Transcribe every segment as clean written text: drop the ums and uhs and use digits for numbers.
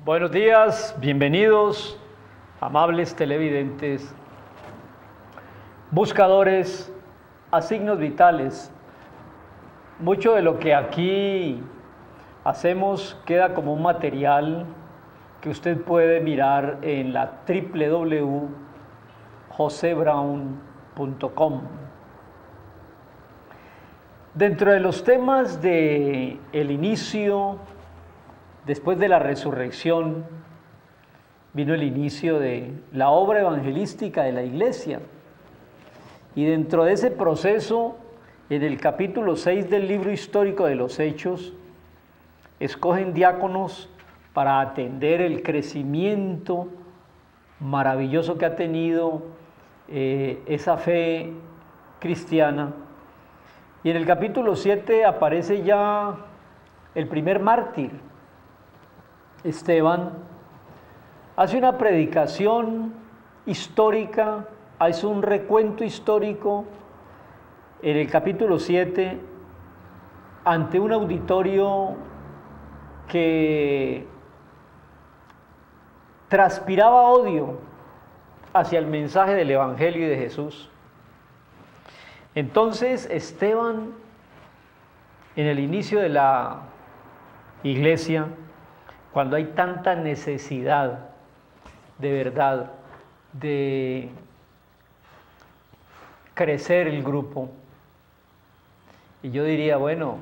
Buenos días, bienvenidos, amables televidentes, buscadores a signos vitales. Mucho de lo que aquí hacemos queda como un material que usted puede mirar en la www.josebrown.com. Dentro de los temas de el inicio, después de la resurrección, vino el inicio de la obra evangelística de la iglesia. Y dentro de ese proceso, en el capítulo 6 del libro histórico de los Hechos, escogen diáconos para atender el crecimiento maravilloso que ha tenido esa fe cristiana. Y en el capítulo 7 aparece ya el primer mártir, Esteban. Hace una predicación histórica, hace un recuento histórico en el capítulo 7 ante un auditorio que transpiraba odio hacia el mensaje del Evangelio y de Jesús. Entonces Esteban, en el inicio de la iglesia, cuando hay tanta necesidad de verdad de crecer el grupo, y yo diría, bueno,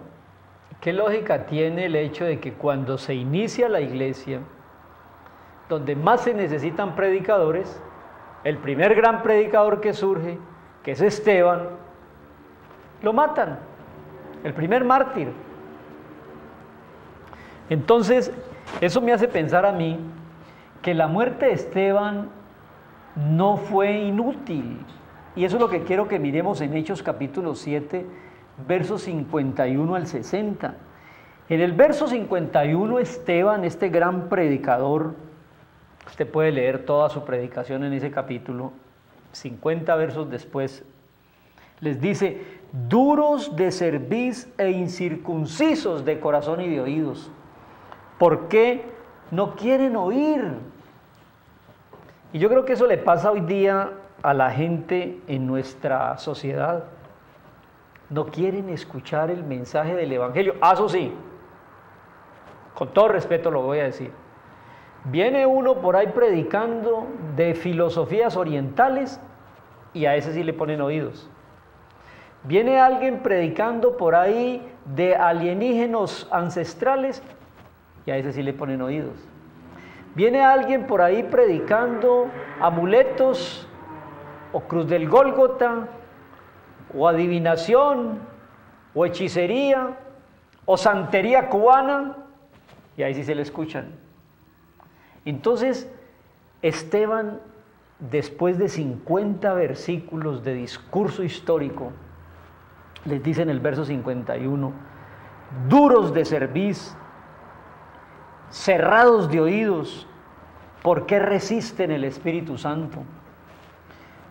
¿qué lógica tiene el hecho de que cuando se inicia la iglesia, donde más se necesitan predicadores, el primer gran predicador que surge, que es Esteban, lo matan, el primer mártir? Entonces, eso me hace pensar a mí que la muerte de Esteban no fue inútil. Y eso es lo que quiero que miremos en Hechos capítulo 7, versos 51 al 60. En el verso 51, Esteban, este gran predicador, usted puede leer toda su predicación en ese capítulo, 50 versos después, les dice: duros de cerviz e incircuncisos de corazón y de oídos, ¿por qué no quieren oír? Y yo creo que eso le pasa hoy día a la gente en nuestra sociedad. No quieren escuchar el mensaje del Evangelio. Eso sí, con todo respeto lo voy a decir. Viene uno por ahí predicando de filosofías orientales y a ese sí le ponen oídos. Viene alguien predicando por ahí de alienígenas ancestrales y a ese sí le ponen oídos. Viene alguien por ahí predicando amuletos o cruz del Gólgota o adivinación o hechicería o santería cubana y ahí sí se le escuchan. Entonces, Esteban, después de 50 versículos de discurso histórico, les dice en el verso 51, duros de cerviz, cerrados de oídos, ¿por qué resisten el Espíritu Santo?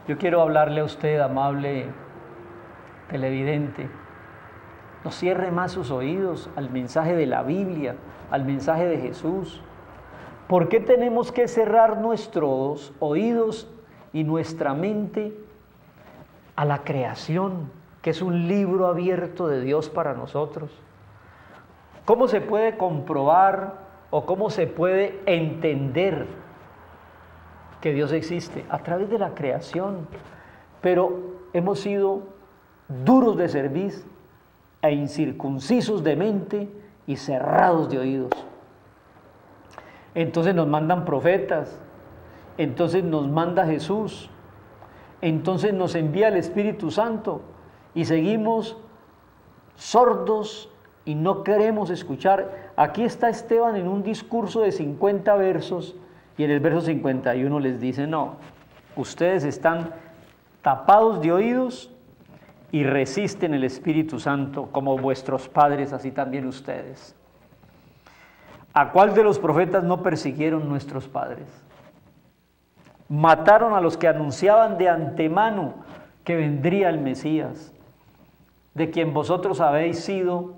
Yo quiero hablarle a usted, amable televidente, no cierre más sus oídos al mensaje de la Biblia, al mensaje de Jesús. ¿Por qué tenemos que cerrar nuestros oídos y nuestra mente a la creación, que es un libro abierto de Dios para nosotros? ¿Cómo se puede comprobar o cómo se puede entender que Dios existe? A través de la creación. Pero hemos sido duros de cerviz e incircuncisos de mente y cerrados de oídos. Entonces nos mandan profetas, entonces nos manda Jesús, entonces nos envía el Espíritu Santo y seguimos sordos y no queremos escuchar. Aquí está Esteban en un discurso de 50 versos y en el verso 51 les dice: no, ustedes están tapados de oídos y resisten el Espíritu Santo, como vuestros padres, así también ustedes. ¿A cuál de los profetas no persiguieron nuestros padres? Mataron a los que anunciaban de antemano que vendría el Mesías, de quien vosotros habéis sido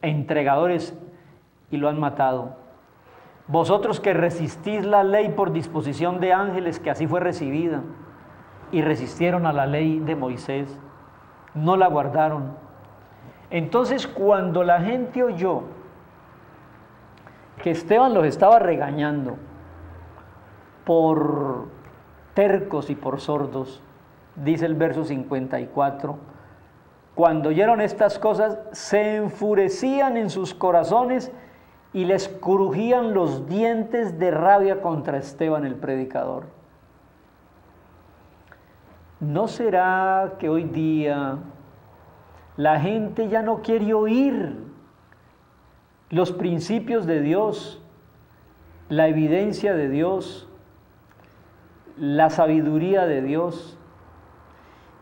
entregadores, y lo han matado. Vosotros que resistís la ley por disposición de ángeles, que así fue recibida, y resistieron a la ley de Moisés, no la guardaron. Entonces, cuando la gente oyó que Esteban los estaba regañando por tercos y por sordos, dice el verso 54, cuando oyeron estas cosas, se enfurecían en sus corazones y les crujían los dientes de rabia contra Esteban el predicador. ¿No será que hoy día la gente ya no quiere oír los principios de Dios, la evidencia de Dios, la sabiduría de Dios,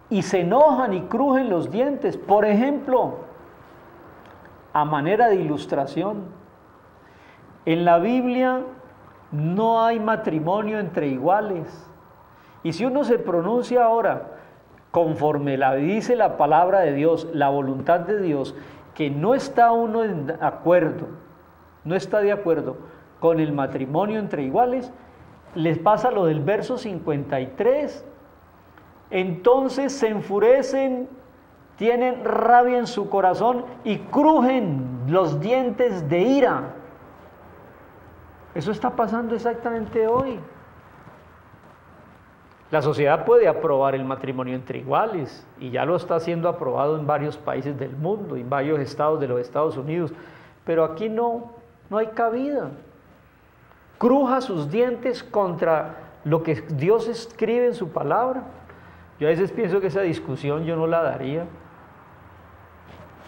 y se enojan y crujen los dientes? Por ejemplo, a manera de ilustración, en la Biblia no hay matrimonio entre iguales. Y si uno se pronuncia ahora conforme la dice la palabra de Dios, la voluntad de Dios, que no está uno de acuerdo, no está de acuerdo con el matrimonio entre iguales, les pasa lo del verso 53. Entonces se enfurecen, tienen rabia en su corazón y crujen los dientes de ira. Eso está pasando exactamente hoy. La sociedad puede aprobar el matrimonio entre iguales y ya lo está siendo aprobado en varios países del mundo, en varios estados de los Estados Unidos, pero aquí no hay cabida. Cruja sus dientes contra lo que Dios escribe en su palabra. Yo a veces pienso que esa discusión yo no la daría.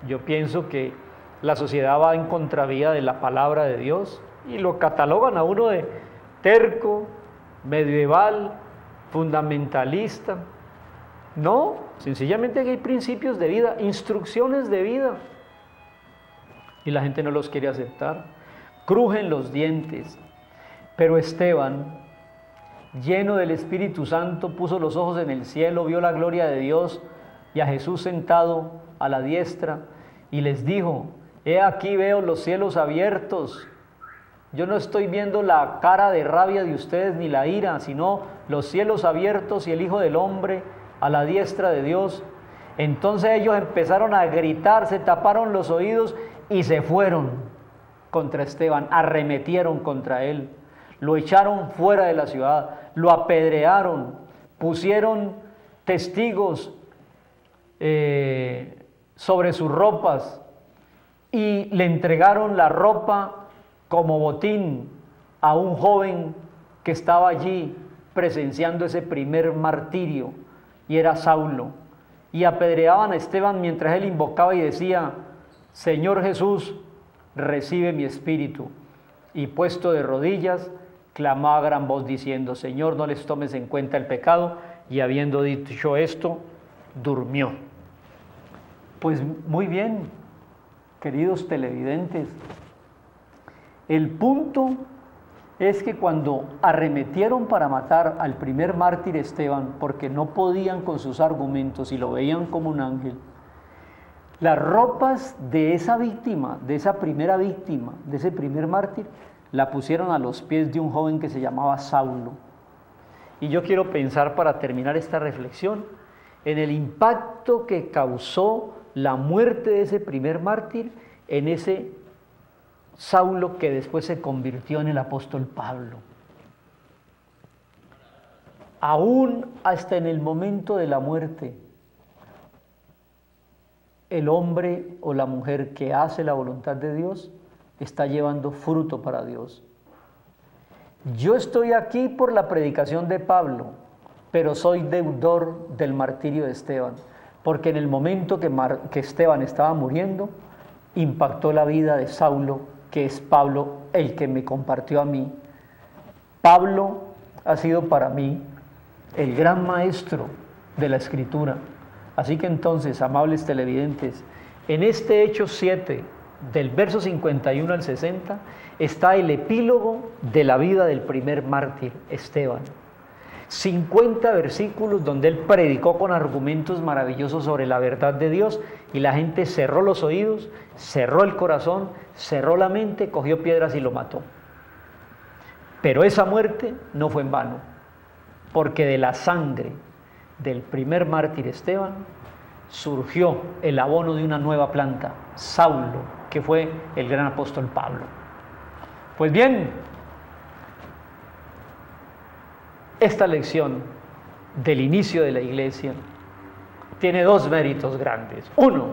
Yo pienso que la sociedad va en contravía de la palabra de Dios y lo catalogan a uno de terco, medieval, fundamentalista. No, sencillamente hay principios de vida, instrucciones de vida, y la gente no los quiere aceptar. Crujen los dientes. Pero Esteban, lleno del Espíritu Santo, puso los ojos en el cielo, vio la gloria de Dios y a Jesús sentado a la diestra, y les dijo: he aquí veo los cielos abiertos. Yo no estoy viendo la cara de rabia de ustedes ni la ira, sino los cielos abiertos y el Hijo del Hombre a la diestra de Dios. Entonces ellos empezaron a gritar, se taparon los oídos y se fueron contra Esteban, arremetieron contra él, lo echaron fuera de la ciudad, lo apedrearon, pusieron testigos sobre sus ropas y le entregaron la ropa como botín a un joven que estaba allí presenciando ese primer martirio, y era Saulo. Y apedreaban a Esteban mientras él invocaba y decía: Señor Jesús, recibe mi espíritu. Y puesto de rodillas, clamaba a gran voz diciendo: Señor, no les tomes en cuenta el pecado. Y habiendo dicho esto, durmió. Pues muy bien, queridos televidentes, el punto es que cuando arremetieron para matar al primer mártir Esteban, porque no podían con sus argumentos y lo veían como un ángel, las ropas de esa víctima, de esa primera víctima, de ese primer mártir, la pusieron a los pies de un joven que se llamaba Saulo. Y yo quiero pensar, para terminar esta reflexión, en el impacto que causó la muerte de ese primer mártir en ese Saulo que después se convirtió en el apóstol Pablo. Aún hasta en el momento de la muerte, el hombre o la mujer que hace la voluntad de Dios está llevando fruto para Dios. Yo estoy aquí por la predicación de Pablo, pero soy deudor del martirio de Esteban, porque en el momento que Esteban estaba muriendo, impactó la vida de Saulo, que es Pablo el que me compartió a mí. Pablo ha sido para mí el gran maestro de la Escritura. Así que entonces, amables televidentes, en este Hechos 7, del verso 51 al 60, está el epílogo de la vida del primer mártir, Esteban. 50 versículos donde él predicó con argumentos maravillosos sobre la verdad de Dios, y la gente cerró los oídos, cerró el corazón, cerró la mente, cogió piedras y lo mató. Pero esa muerte no fue en vano, porque de la sangre del primer mártir Esteban surgió el abono de una nueva planta, Saulo, que fue el gran apóstol Pablo. Pues bien, esta lección del inicio de la iglesia tiene dos méritos grandes. Uno,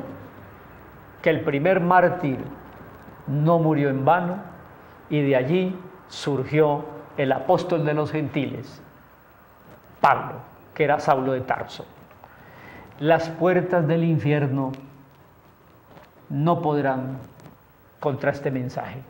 que el primer mártir no murió en vano y de allí surgió el apóstol de los gentiles, Pablo, que era Saulo de Tarso. Las puertas del infierno no podrán contra este mensaje.